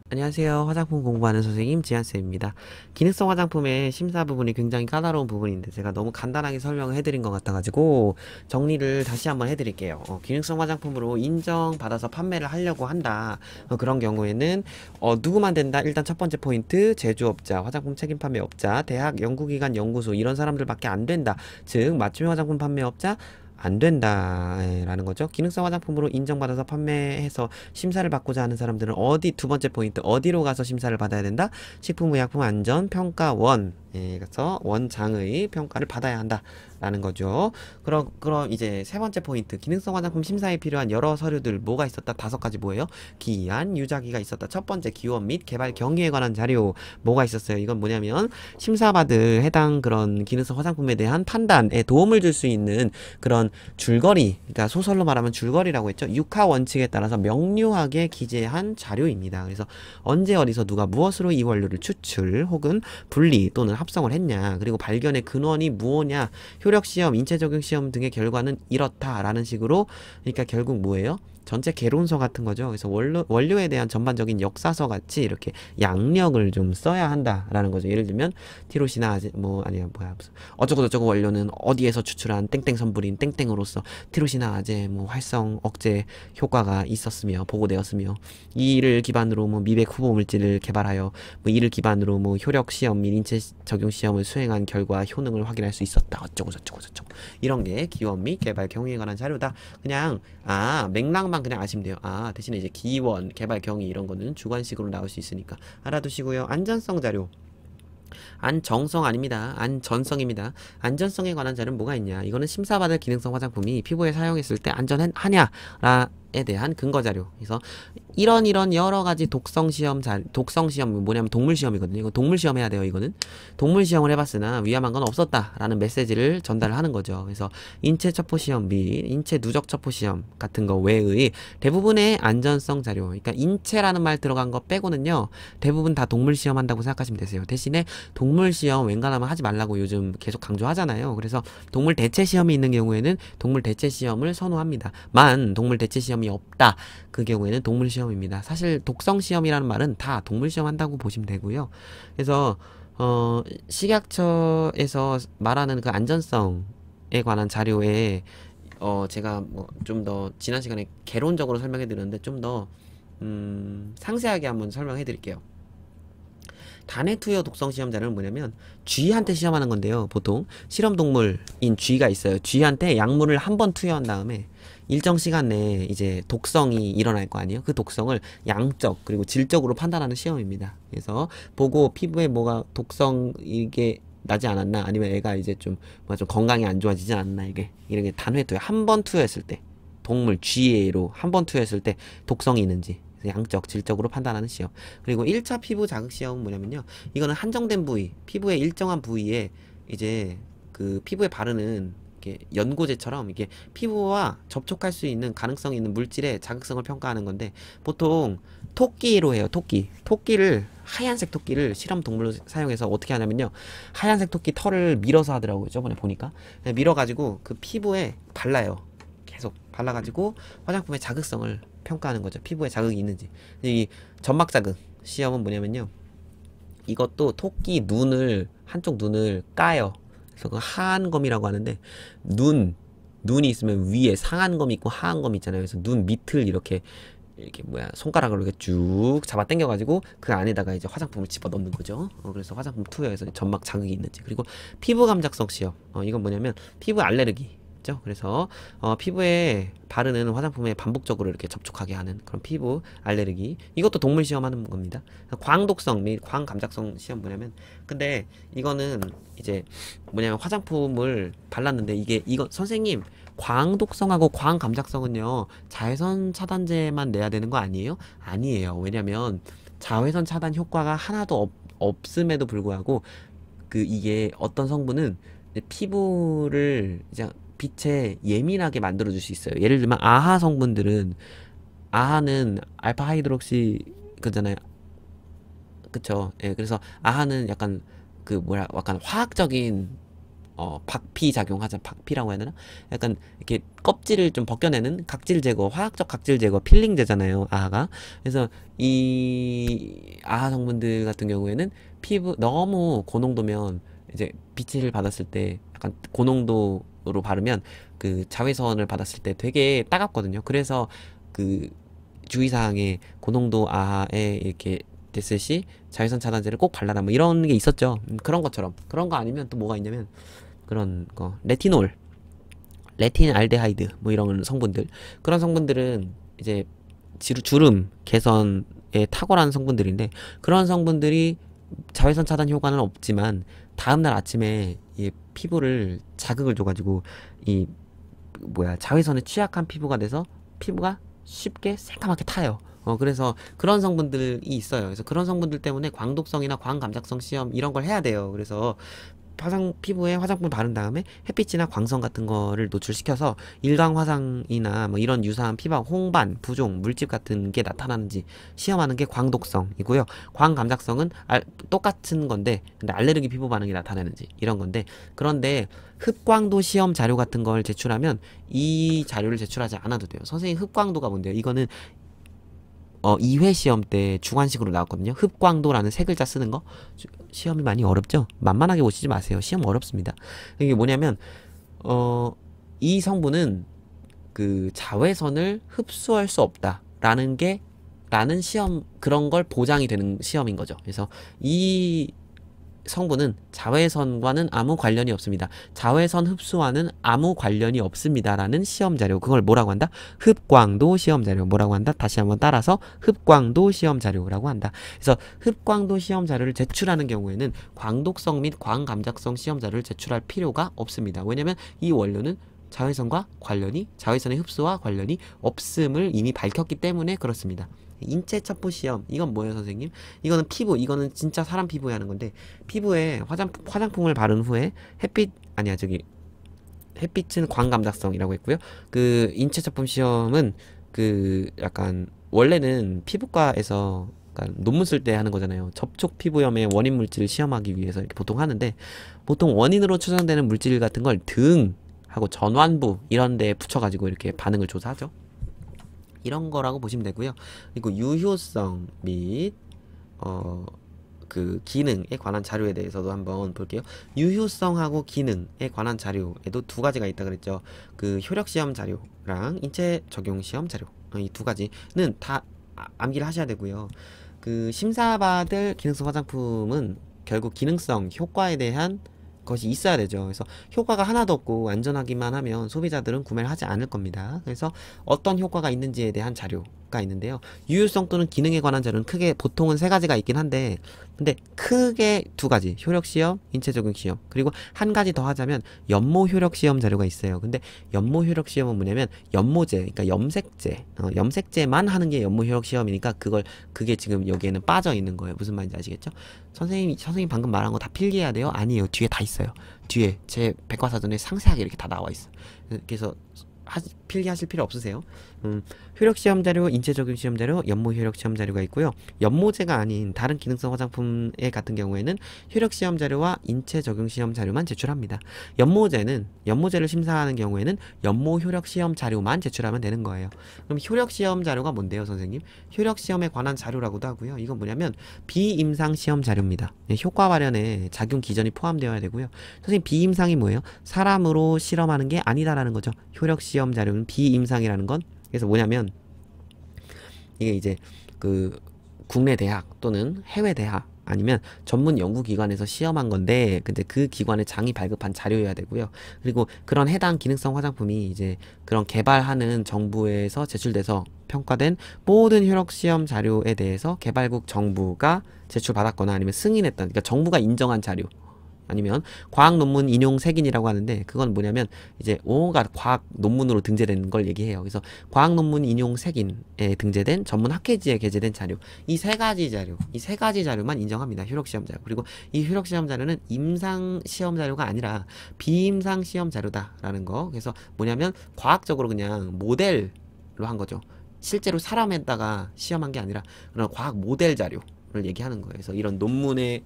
안녕하세요. 화장품 공부하는 선생님 지한쌤입니다. 기능성 화장품의 심사 부분이 굉장히 까다로운 부분인데 제가 너무 간단하게 설명을 해드린 것 같아가지고 정리를 다시 한번 해드릴게요. 기능성 화장품으로 인정받아서 판매를 하려고 한다. 그런 경우에는 누구만 된다? 일단 첫 번째 포인트 제조업자, 화장품 책임 판매업자, 대학, 연구기관, 연구소 이런 사람들밖에 안 된다. 즉 맞춤형 화장품 판매업자 안 된다라는 거죠. 기능성 화장품으로 인정받아서 판매해서 심사를 받고자 하는 사람들은 두 번째 포인트, 어디로 가서 심사를 받아야 된다? 식품의약품안전평가원. 그래서 원장의 평가를 받아야 한다라는 거죠. 그럼 이제 세 번째 포인트, 기능성 화장품 심사에 필요한 여러 서류들 뭐가 있었다? 5가지 뭐예요? 기한, 유자기가 있었다. 첫 번째 기원 및 개발 경위에 관한 자료 뭐가 있었어요? 이건 뭐냐면 심사받을 해당 그런 기능성 화장품에 대한 판단에 도움을 줄 수 있는 그런 줄거리, 그러니까 소설로 말하면 줄거리라고 했죠. 육하 원칙에 따라서 명료하게 기재한 자료입니다. 그래서 언제 어디서 누가 무엇으로 이 원료를 추출 혹은 분리 또는 합성을 했냐, 그리고 발견의 근원이 무엇냐, 효력시험, 인체적용시험 등의 결과는 이렇다라는 식으로, 그러니까 결국 뭐예요? 전체 개론서 같은 거죠. 그래서 원료에 대한 전반적인 역사서 같이 이렇게 양력을 좀 써야 한다라는 거죠. 예를 들면 티로시나 무슨 어쩌고저쩌고 원료는 어디에서 추출한 땡땡 성분인 땡땡으로서 티로시나 아제 활성 억제 효과가 있었으며 보고되었으며, 이를 기반으로 미백 후보 물질을 개발하여 이를 기반으로 효력 시험 및 인체 적용 시험을 수행한 결과 효능을 확인할 수 있었다. 어쩌고저쩌고 이런 게 기원 및 개발 경위에 관한 자료다. 그냥 맥락만 그냥 아시면 돼요. 대신에 이제 기원, 개발 경위 이런 거는 주관식으로 나올 수 있으니까 알아두시고요. 안전성 자료. 안정성 아닙니다. 안전성입니다. 안전성에 관한 자료는 뭐가 있냐? 이거는 심사받을 기능성 화장품이 피부에 사용했을 때 안전하냐에 대한 근거 자료. 그래서 이런 여러 가지 독성 시험 뭐냐면 동물 시험이거든요. 이거 동물 시험 해야 돼요. 이거는 동물 시험을 해봤으나 위험한 건 없었다라는 메시지를 전달을 하는 거죠. 그래서 인체 첩보 시험 및 인체 누적 첩보 시험 같은 거 외의 대부분의 안전성 자료, 그러니까 인체라는 말 들어간 거 빼고는요 대부분 다 동물 시험 한다고 생각하시면 되세요. 대신에 동물 시험 웬간하면 하지 말라고 요즘 계속 강조하잖아요. 그래서 동물 대체 시험이 있는 경우에는 동물 대체 시험을 선호합니다. 동물 대체 시험이 없다, 그 경우에는 동물 시험입니다. 사실 독성 시험이라는 말은 다 동물 시험 한다고 보시면 되고요. 그래서 식약처에서 말하는 그 안전성에 관한 자료에 제가 좀 더 지난 시간에 개론적으로 설명해 드렸는데 좀 더 상세하게 한번 설명해 드릴게요. 단해 투여 독성 시험 자료는 뭐냐면 쥐한테 시험하는 건데요. 보통 실험 동물인 쥐가 있어요. 쥐한테 약물을 한 번 투여한 다음에 일정 시간 내에 이제 독성이 일어날 거 아니에요. 그 독성을 양적 그리고 질적으로 판단하는 시험입니다. 그래서 보고 피부에 뭐가 독성 이게 나지 않았나, 아니면 애가 이제 좀 건강이 안 좋아지지 않나, 이런 게 단회 투여, 한 번 투여했을 때 동물 쥐로 한 번 투여했을 때 독성이 있는지 양적, 질적으로 판단하는 시험. 그리고 1차 피부 자극 시험은 뭐냐면요. 이거는 한정된 부위, 피부의 일정한 부위에 이제 그 피부에 바르는 이렇게 연고제처럼 이게 피부와 접촉할 수 있는 가능성이 있는 물질의 자극성을 평가하는 건데, 보통 토끼로 해요. 하얀색 토끼를 실험 동물로 사용해서 어떻게 하냐면요. 하얀색 토끼 털을 밀어서 하더라고요. 저번에 보니까. 밀어가지고 그 피부에 발라요. 계속 발라가지고 화장품의 자극성을 평가하는 거죠. 피부에 자극이 있는지. 이 점막 자극 시험은 뭐냐면요. 이것도 토끼 한쪽 눈을 까요. 그래서 그 하안검이라고 하는데, 눈이 있으면 위에 상안검이 있고 하안검이 있잖아요. 그래서 눈 밑을 이렇게 손가락으로 이렇게 쭉 잡아 당겨가지고 그 안에다가 이제 화장품을 집어 넣는 거죠. 그래서 화장품 투여해서 점막 자극이 있는지. 그리고 피부 감작성 시험. 이건 뭐냐면 피부 알레르기. 그래서 피부에 바르는 화장품에 반복적으로 이렇게 접촉하게 하는 그런 피부 알레르기, 이것도 동물 시험하는 겁니다. 광독성 및 광감작성 시험 뭐냐면, 근데 이거는 이제 뭐냐면 화장품을 발랐는데 이거 선생님 광독성하고 광감작성은요 자외선 차단제만 내야 되는 거 아니에요? 아니에요. 왜냐면 자외선 차단 효과가 하나도 없음에도 불구하고 이게 어떤 성분은 피부를 이제 빛에 예민하게 만들어 줄 수 있어요. 예를 들면 아하는 알파 하이드록시 그잖아요. 그쵸? 예, 그래서 아하는 약간 약간 화학적인 박피 작용하자. 박피라고 해야 되나? 약간 이렇게 껍질을 좀 벗겨내는 각질 제거, 화학적 각질 제거, 필링제잖아요, 아하가. 그래서 이 아하 성분들 같은 경우에는 피부 너무 고농도면 이제 빛을 받았을 때 약간 고농도로 바르면 그 자외선을 받았을 때 되게 따갑거든요. 그래서 그 주의사항에 고농도 아하에 이렇게 됐을 시 자외선 차단제를 꼭 발라라 뭐 이런 게 있었죠. 그런 것처럼. 그런 거 아니면 또 뭐가 있냐면 그런 거 레티놀, 레틴 알데하이드 뭐 이런 성분들. 그런 성분들은 이제 주름 개선에 탁월한 성분들인데 그런 성분들이 자외선 차단 효과는 없지만 다음날 아침에 이 피부를 자극을 줘가지고 이 뭐야 자외선에 취약한 피부가 돼서 피부가 쉽게 새까맣게 타요. 그래서 그런 성분들이 있어요. 그래서 그런 성분들 때문에 광독성이나 광감작성 시험 이런 걸 해야 돼요. 그래서 피부에 화장품 바른 다음에 햇빛이나 광선 같은 거를 노출시켜서 일광 화상이나 뭐 이런 유사한 피부와 홍반, 부종, 물집 같은 게 나타나는지 시험하는 게 광독성이고요. 광감작성은 똑같은 건데 근데 알레르기 피부 반응이 나타나는지 이런 건데 그런데 흡광도 시험 자료 같은 걸 제출하면 이 자료를 제출하지 않아도 돼요. 선생님 흡광도가 뭔데요? 이거는 2회 시험 때 주관식으로 나왔거든요. 흡광도라는 세 글자 쓰는 거. 시험이 많이 어렵죠? 만만하게 보시지 마세요. 시험 어렵습니다. 이게 뭐냐면, 이 성분은 그 자외선을 흡수할 수 없다. 라는 시험, 그런 걸 보장이 되는 시험인 거죠. 그래서 이 성분은 자외선과는 아무 관련이 없습니다. 자외선 흡수와는 아무 관련이 없습니다라는 시험 자료. 그걸 뭐라고 한다? 흡광도 시험 자료. 뭐라고 한다? 다시 한번 따라서 흡광도 시험 자료라고 한다. 그래서 흡광도 시험 자료를 제출하는 경우에는 광독성 및 광감작성 시험 자료를 제출할 필요가 없습니다. 왜냐면 이 원료는 자외선의 흡수와 관련이 없음을 이미 밝혔기 때문에 그렇습니다. 인체 첩보 시험 이건 뭐예요 선생님? 이거는 피부 이거는 진짜 사람 피부에 하는 건데 피부에 화장품을 바른 후에 햇빛은 광감작성이라고 했고요. 그 인체 첩보 시험은 그 약간 원래는 피부과에서 논문 쓸 때 하는 거잖아요. 접촉 피부염의 원인 물질을 시험하기 위해서 이렇게 보통 하는데 보통 원인으로 추정되는 물질 같은 걸 등하고 전완부 이런 데에 붙여가지고 이렇게 반응을 조사하죠. 이런 거라고 보시면 되고요. 그리고 유효성 및 그 기능에 관한 자료에 대해서도 한번 볼게요. 유효성하고 기능에 관한 자료에도 두 가지가 있다 그랬죠. 그 효력 시험 자료랑 인체 적용 시험 자료 이 두 가지는 다 암기를 하셔야 되고요. 그 심사받을 기능성 화장품은 결국 기능성 효과에 대한 것이 있어야 되죠. 그래서 효과가 하나도 없고 안전하기만 하면 소비자들은 구매를 하지 않을 겁니다. 그래서 어떤 효과가 있는지에 대한 자료가 있는데요. 유효성 또는 기능에 관한 자료는 크게 보통은 세 가지가 있긴 한데 근데 크게 두 가지 효력 시험, 인체 적용 시험 그리고 한 가지 더 하자면 연모 효력 시험 자료가 있어요. 근데 연모 효력 시험은 뭐냐면 연모제 그러니까 염색제만 하는 게 연모 효력 시험이니까 그게 지금 여기에는 빠져 있는 거예요. 무슨 말인지 아시겠죠? 선생님 방금 말한 거 다 필기해야 돼요? 아니에요. 뒤에 다 있어요. 뒤에 제 백과사전에 상세하게 이렇게 다 나와 있어. 그래서 필기하실 필요 없으세요. 효력 시험 자료, 인체 적용 시험 자료, 연모 효력 시험 자료가 있고요. 연모제가 아닌 다른 기능성 화장품 같은 경우에는 효력 시험 자료와 인체 적용 시험 자료만 제출합니다. 연모제를 심사하는 경우에는 연모 효력 시험 자료만 제출하면 되는 거예요. 그럼 효력 시험 자료가 뭔데요, 선생님? 효력 시험에 관한 자료라고도 하고요. 이건 뭐냐면 비임상 시험 자료입니다. 효과 발현에 작용 기전이 포함되어야 되고요. 선생님 비임상이 뭐예요? 사람으로 실험하는 게 아니다라는 거죠. 효력 시험 자료는 비임상이라는 건 그래서 뭐냐면 이게 이제 그 국내 대학 또는 해외 대학 아니면 전문 연구기관에서 시험한 건데 근데 그 기관의 장이 발급한 자료여야 되고요. 그리고 그런 해당 기능성 화장품이 이제 그런 개발하는 정부에서 제출돼서 평가된 모든 효력 시험 자료에 대해서 개발국 정부가 제출받았거나 아니면 승인했던 그러니까 정부가 인정한 자료 아니면 과학 논문 인용 색인이라고 하는데 그건 뭐냐면 이제 온갖 과학 논문으로 등재된 걸 얘기해요. 그래서 과학 논문 인용 색인에 등재된 전문 학회지에 게재된 자료 이 세 가지 자료만 인정합니다. 효력 시험 자료. 그리고 이 효력 시험 자료는 임상 시험 자료가 아니라 비임상 시험 자료다라는 거. 그래서 뭐냐면 과학적으로 그냥 모델로 한 거죠. 실제로 사람에다가 시험한 게 아니라 그런 과학 모델 자료를 얘기하는 거예요. 그래서 이런 논문의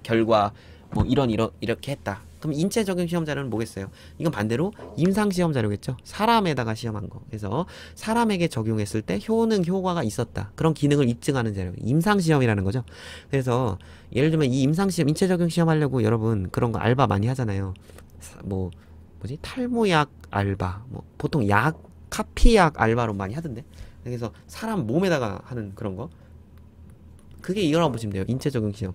결과 뭐 이렇게 했다. 그럼 인체 적용 시험 자료는 뭐겠어요? 이건 반대로 임상 시험 자료겠죠. 사람에다가 시험한 거. 그래서 사람에게 적용했을 때 효과가 있었다. 그런 기능을 입증하는 자료. 임상 시험이라는 거죠. 그래서 예를 들면 이 임상 시험, 인체 적용 시험 하려고 여러분 그런 거 알바 많이 하잖아요. 뭐지? 탈모약 알바. 뭐 보통 카피약 알바로 많이 하던데. 그래서 사람 몸에다가 하는 그런 거. 그게 이거라고 보시면 돼요. 인체 적용 시험.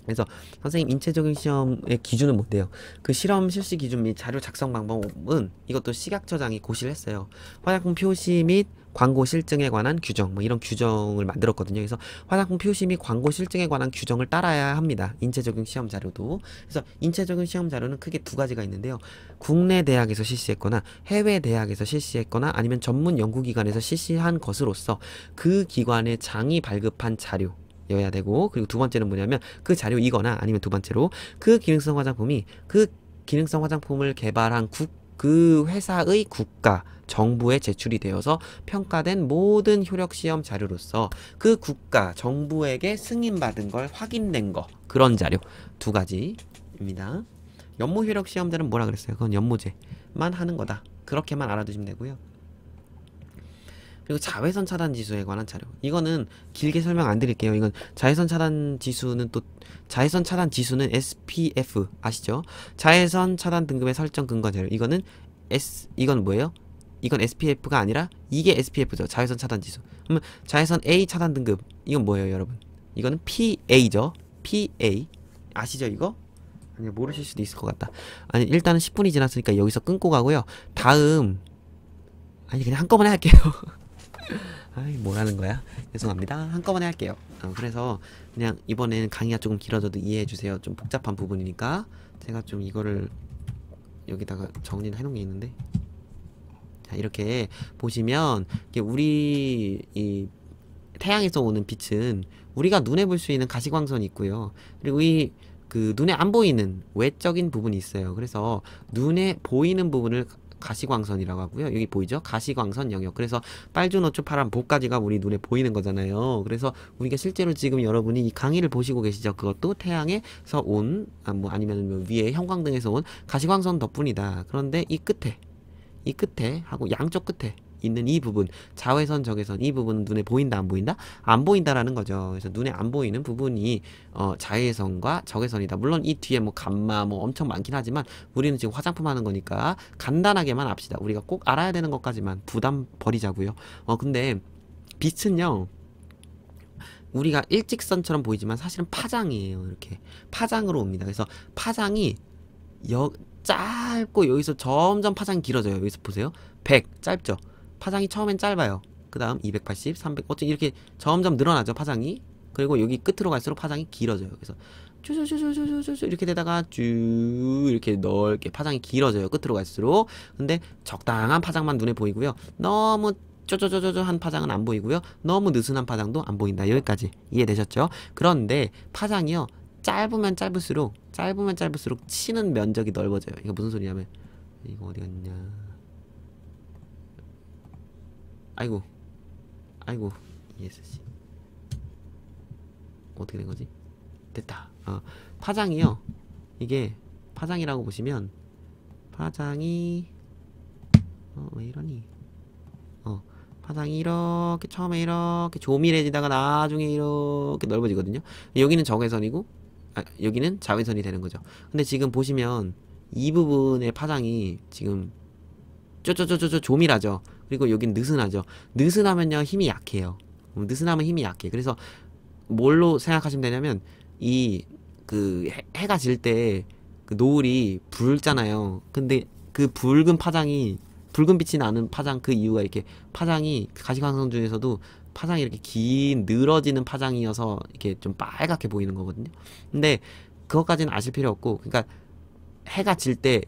그래서 선생님 인체 적용 시험의 기준은 뭔데요? 그 실험 실시 기준 및 자료 작성 방법은 이것도 식약처장이 고시를 했어요. 화장품 표시 및 광고 실증에 관한 규정, 뭐 이런 규정을 만들었거든요. 그래서 화장품 표시 및 광고 실증에 관한 규정을 따라야 합니다. 인체 적용 시험 자료도. 그래서 인체 적용 시험 자료는 크게 두 가지가 있는데요. 국내 대학에서 실시했거나 해외 대학에서 실시했거나 아니면 전문 연구기관에서 실시한 것으로서 그 기관의 장이 발급한 자료 여야 되고, 그리고 두 번째는 뭐냐면 그 자료이거나 아니면 두 번째로 그 기능성 화장품을 개발한 그 회사의 국가 정부에 제출이 되어서 평가된 모든 효력 시험 자료로서 그 국가 정부에게 승인받은 걸 확인된 거, 그런 자료 두 가지입니다. 연모 효력 시험자는 뭐라 그랬어요? 그건 연모제만 하는 거다. 그렇게만 알아두시면 되고요. 그리고 자외선 차단 지수에 관한 자료. 이거는 길게 설명 안 드릴게요. 이건 자외선 차단 지수는 SPF 아시죠? 자외선 차단 등급의 설정 근거 자료. 이건 뭐예요? 이건 SPF가 아니라 이게 SPF죠. 자외선 차단 지수. 그러면 자외선 A 차단 등급. 이건 뭐예요, 여러분? 이거는 PA죠. PA. 아시죠, 이거? 아니, 모르실 수도 있을 것 같다. 아니, 일단은 10분이 지났으니까 여기서 끊고 가고요. 그냥 한꺼번에 할게요. 아이, 뭐라는 거야? 죄송합니다. 한꺼번에 할게요. 그래서 그냥 이번에는 강의가 조금 길어져도 이해해주세요. 좀 복잡한 부분이니까 제가 좀 이거를 여기다가 정리를 해놓은 게 있는데, 자, 이렇게 보시면 우리 이 태양에서 오는 빛은 우리가 눈에 볼 수 있는 가시광선이 있고요. 그리고 그 눈에 안 보이는 외적인 부분이 있어요. 그래서 눈에 보이는 부분을 가시광선이라고 하고요. 여기 보이죠? 가시광선 영역. 그래서 빨주노초 파란 보까지가 우리 눈에 보이는 거잖아요. 그래서 우리가 실제로 지금 여러분이 이 강의를 보시고 계시죠? 그것도 태양에서 온, 아니면 위에 형광등에서 온 가시광선 덕분이다. 그런데 이 끝에 하고 양쪽 끝에 있는 이 부분, 자외선, 적외선, 이 부분은 눈에 보인다, 안 보인다? 안 보인다라는 거죠. 그래서 눈에 안 보이는 부분이 자외선과 적외선이다. 물론 이 뒤에 감마 엄청 많긴 하지만 우리는 지금 화장품 하는 거니까 간단하게만 합시다. 우리가 꼭 알아야 되는 것까지만 부담 버리자고요. 근데 빛은요, 우리가 일직선처럼 보이지만 사실은 파장이에요. 이렇게 파장으로 옵니다. 그래서 파장이 짧고 여기서 점점 파장이 길어져요. 여기서 보세요. 100 짧죠? 파장이 처음엔 짧아요. 그 다음 280, 300 어쨌든 이렇게 점점 늘어나죠, 파장이. 그리고 여기 끝으로 갈수록 파장이 길어져요. 그래서 쭈쭈쭈쭈쭈쭈 이렇게 되다가 쭉 이렇게 넓게 파장이 길어져요, 끝으로 갈수록. 근데 적당한 파장만 눈에 보이고요. 너무 쪼쪼쪼쪼한 파장은 안 보이고요. 너무 느슨한 파장도 안 보인다. 여기까지 이해되셨죠? 그런데 파장이요, 짧으면 짧을수록 치는 면적이 넓어져요. 이거 무슨 소리냐면, 이거 어디 갔냐? 아이고 ESC 어떻게 된 거지? 됐다. 파장이요, 이게 파장이라고 보시면, 파장이 왜 이러니? 파장이 이렇게 처음에 이렇게 조밀해지다가 나중에 이렇게 넓어지거든요. 여기는 적외선이고 여기는 자외선이 되는 거죠. 근데 지금 보시면 이 부분의 파장이 지금 쪼쪼쪼쪼 조밀하죠. 그리고 여긴 느슨하죠. 느슨하면요, 힘이 약해요. 느슨하면 힘이 약해. 그래서 뭘로 생각하시면 되냐면, 해가 질 때 그 노을이 붉잖아요. 근데 그 붉은 빛이 나는 파장, 그 이유가 이렇게 파장이, 가시광선 중에서도 파장이 이렇게 늘어지는 파장이어서 이렇게 좀 빨갛게 보이는 거거든요. 근데 그것까지는 아실 필요 없고, 그러니까 해가 질 때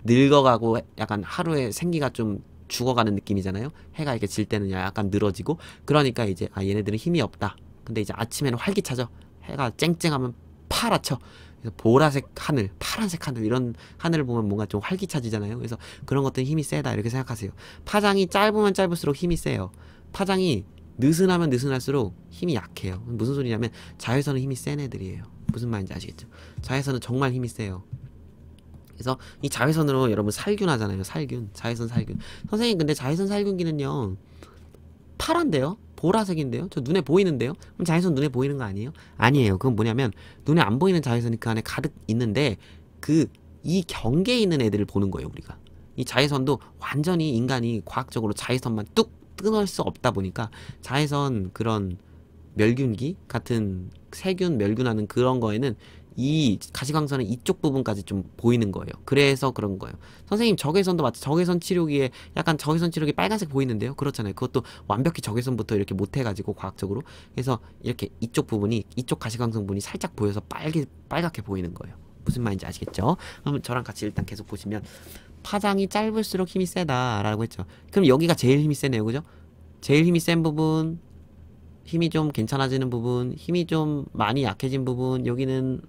늙어가고 약간 하루에 생기가 좀 죽어가는 느낌이잖아요. 해가 이렇게 질 때는 약간 늘어지고, 그러니까 이제 얘네들은 힘이 없다. 근데 이제 아침에는 활기차죠. 해가 쨍쨍하면 파랗죠. 그래서 보라색 하늘, 파란색 하늘, 이런 하늘을 보면 뭔가 좀 활기차지잖아요. 그래서 그런 것들은 힘이 세다, 이렇게 생각하세요. 파장이 짧으면 짧을수록 힘이 세요. 파장이 느슨하면 느슨할수록 힘이 약해요. 무슨 소리냐면 자외선은 힘이 센 애들이에요. 무슨 말인지 아시겠죠? 자외선은 정말 힘이 세요. 그래서 이 자외선으로 여러분 살균 하잖아요. 살균. 자외선 살균. 선생님 근데 자외선 살균기는요 파란데요? 보라색인데요? 저 눈에 보이는데요? 그럼 자외선 눈에 보이는 거 아니에요? 아니에요. 그건 뭐냐면 눈에 안 보이는 자외선이 그 안에 가득 있는데 이 경계에 있는 애들을 보는 거예요, 우리가. 이 자외선도 완전히 인간이 과학적으로 자외선만 뚝 끊을 수 없다 보니까 자외선 그런 멸균기 같은 세균 멸균하는 그런 거에는 이 가시광선은 이쪽 부분까지 좀 보이는 거예요. 그래서 그런 거예요. 선생님 적외선도 맞죠? 적외선 치료기에 약간 적외선 치료기 빨간색 보이는데요? 그렇잖아요. 그것도 완벽히 적외선부터 이렇게 못 해가지고 과학적으로 그래서 이렇게 이쪽 부분이 이쪽 가시광선 부분이 살짝 보여서 빨갛게 보이는 거예요. 무슨 말인지 아시겠죠? 그럼 저랑 같이 일단 계속 보시면 파장이 짧을수록 힘이 세다라고 했죠. 그럼 여기가 제일 힘이 세네요. 그죠? 제일 힘이 센 부분, 힘이 좀 괜찮아지는 부분, 힘이 좀 많이 약해진 부분, 여기는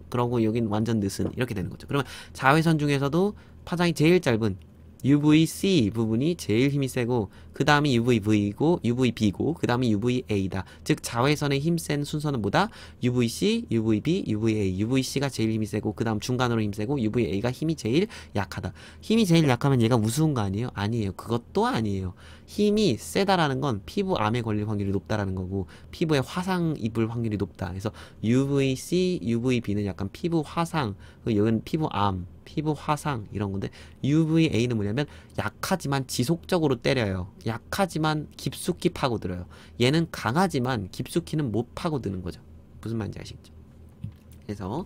그러고 여긴 완전 느슨 이렇게 되는 거죠. 그러면 자외선 중에서도 파장이 제일 짧은 UVC 부분이 제일 힘이 세고 그 다음이 UVV고 UVB고 그 다음이 UVA다. 즉 자외선의 힘센 순서는 뭐다? UVC, UVB, UVA. UVC가 제일 힘이 세고 그 다음 중간으로 힘 세고 UVA가 힘이 제일 약하다. 힘이 제일 약하면 얘가 우스운 거 아니에요? 아니에요. 그것도 아니에요. 힘이 세다라는 건 피부 암에 걸릴 확률이 높다라는 거고 피부에 화상 입을 확률이 높다. 그래서 UVC, UVB는 약간 피부 화상, 여기는 피부 암, 피부 화상 이런 건데 UVA는 뭐냐면 약하지만 지속적으로 때려요. 약하지만 깊숙이 파고들어요. 얘는 강하지만 깊숙이는 못 파고드는 거죠. 무슨 말인지 아시겠죠? 그래서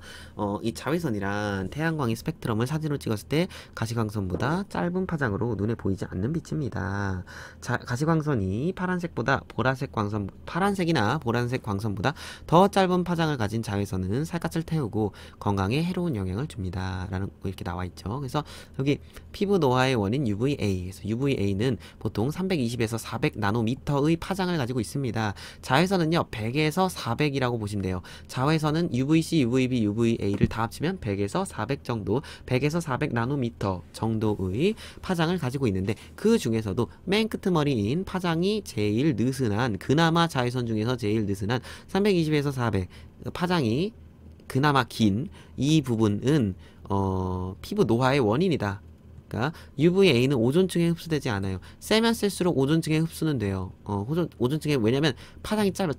이 자외선이란 태양광의 스펙트럼을 사진으로 찍었을 때 가시광선보다 짧은 파장으로 눈에 보이지 않는 빛입니다. 가시광선이 파란색이나 보라색 광선보다 더 짧은 파장을 가진 자외선은 살갗을 태우고 건강에 해로운 영향을 줍니다. 라는 이렇게 나와 있죠. 그래서 여기 피부 노화의 원인 UVA. 그래서 UVA는 보통 320에서 400 나노미터의 파장을 가지고 있습니다. 자외선은요 100에서 400이라고 보시면 돼요. 자외선은 UVC, UVB, UVA를 다 합치면 100에서 400 정도, 100에서 400 나노미터 정도의 파장을 가지고 있는데 그 중에서도 맨 끄트머리인 파장이 제일 느슨한 그나마 자외선 중에서 제일 느슨한 320에서 400 파장이 그나마 긴 이 부분은 피부 노화의 원인이다. 그러니까 UVA는 오존층에 흡수되지 않아요. 세면 셀수록 오존층에 흡수는 돼요. 오존층에 왜냐면 파장이 짧아요.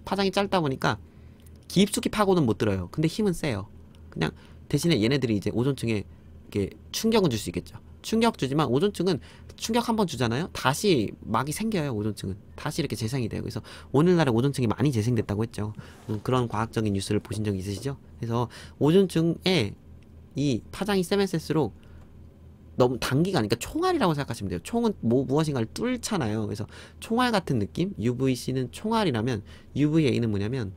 파장이 짧다 보니까 깊숙이 파고는 못 들어요. 근데 힘은 세요. 그냥 대신에 얘네들이 이제 오존층에 이렇게 충격은 줄 수 있겠죠. 충격 주지만 오존층은 충격 한번 주잖아요. 다시 막이 생겨요. 오존층은 다시 이렇게 재생이 돼요. 그래서 오늘날에 오존층이 많이 재생됐다고 했죠. 그런 과학적인 뉴스를 보신 적 있으시죠? 그래서 오존층에 이 파장이 세면 셀수록 너무 단기간, 그러니까 총알이라고 생각하시면 돼요. 총은 무엇인가를 뚫잖아요. 그래서 총알 같은 느낌? UVC는 총알이라면 UVA는 뭐냐면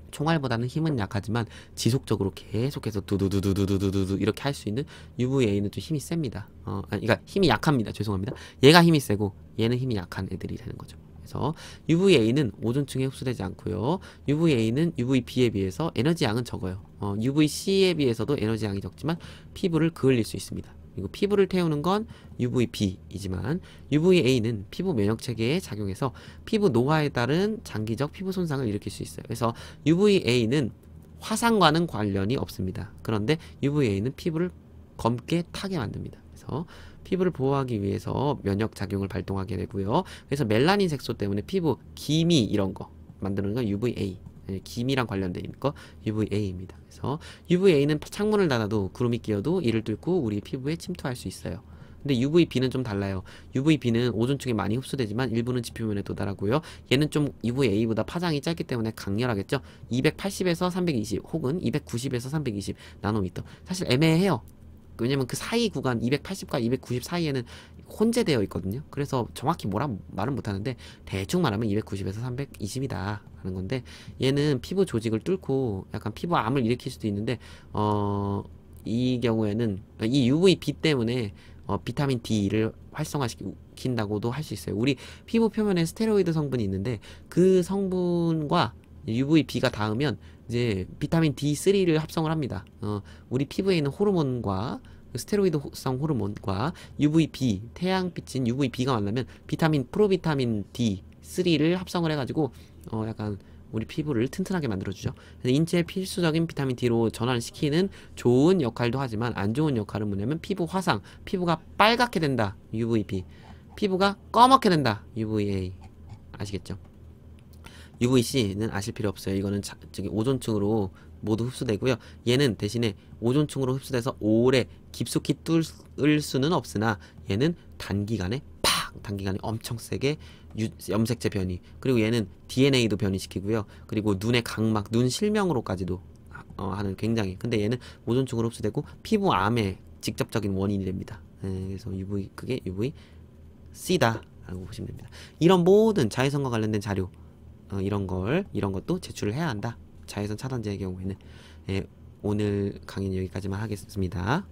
총알보다는 힘은 약하지만 지속적으로 계속해서 두두두두두두두 이렇게 할 수 있는 UVA는 좀 힘이 셉니다. 그러니까 힘이 약합니다. 죄송합니다. 얘가 힘이 세고 얘는 힘이 약한 애들이 되는 거죠. 그래서 UVA는 오존층에 흡수되지 않고요. UVA는 UVB에 비해서 에너지 양은 적어요. UVC에 비해서도 에너지 양이 적지만 피부를 그을릴 수 있습니다. 그리고 피부를 태우는 건 UVB이지만 UVA는 피부 면역체계에 작용해서 피부 노화에 따른 장기적 피부 손상을 일으킬 수 있어요. 그래서 UVA는 화상과는 관련이 없습니다. 그런데 UVA는 피부를 검게 타게 만듭니다. 그래서 피부를 보호하기 위해서 면역 작용을 발동하게 되고요. 그래서 멜라닌 색소 때문에 피부 기미 이런 거 만드는 건 UVA. 기미랑 관련된 거 UVA입니다. 그래서 UVA는 창문을 닫아도 구름이 끼어도 이를 뚫고 우리 피부에 침투할 수 있어요. 근데 UVB는 좀 달라요. UVB는 오존층에 많이 흡수되지만 일부는 지표면에 도달하고요. 얘는 좀 UVA보다 파장이 짧기 때문에 강렬하겠죠. 280에서 320 혹은 290에서 320 나노미터. 사실 애매해요. 왜냐면 그 사이 구간 280과 290 사이에는 혼재되어 있거든요. 그래서 정확히 뭐라 말은 못하는데 대충 말하면 290에서 320이다 하는 건데 얘는 피부 조직을 뚫고 약간 피부 암을 일으킬 수도 있는데 이 경우에는 이 UVB 때문에 비타민 D를 활성화시킨다고도 할 수 있어요. 우리 피부 표면에 스테로이드 성분이 있는데 그 성분과 UVB가 닿으면 이제 비타민 D3를 합성을 합니다. 우리 피부에 있는 호르몬과 스테로이드성 호르몬과 UVB, 태양빛인 UVB가 만나면 프로비타민 D3를 합성을 해가지고 약간 우리 피부를 튼튼하게 만들어주죠. 그래서 인체의 필수적인 비타민 D로 전환시키는 좋은 역할도 하지만 안 좋은 역할은 뭐냐면 피부 화상, 피부가 빨갛게 된다, UVB, 피부가 꺼멓게 된다, UVA. 아시겠죠? UVC는 아실 필요 없어요. 이거는 저기 오존층으로 모두 흡수되고요. 얘는 대신에 오존층으로 흡수돼서 오래 깊숙이 뚫을 수는 없으나 얘는 단기간에 엄청 세게 염색체 변이, 그리고 얘는 DNA도 변이시키고요. 그리고 눈의 각막, 눈 실명으로까지도 하는 굉장히, 근데 얘는 오존층으로 흡수되고 피부암의 직접적인 원인이 됩니다. 그래서 그게 UVC다 라고 보시면 됩니다. 이런 모든 자외선과 관련된 자료, 이런 것도 제출을 해야 한다, 자외선 차단제의 경우에는. 오늘 강의는 여기까지만 하겠습니다.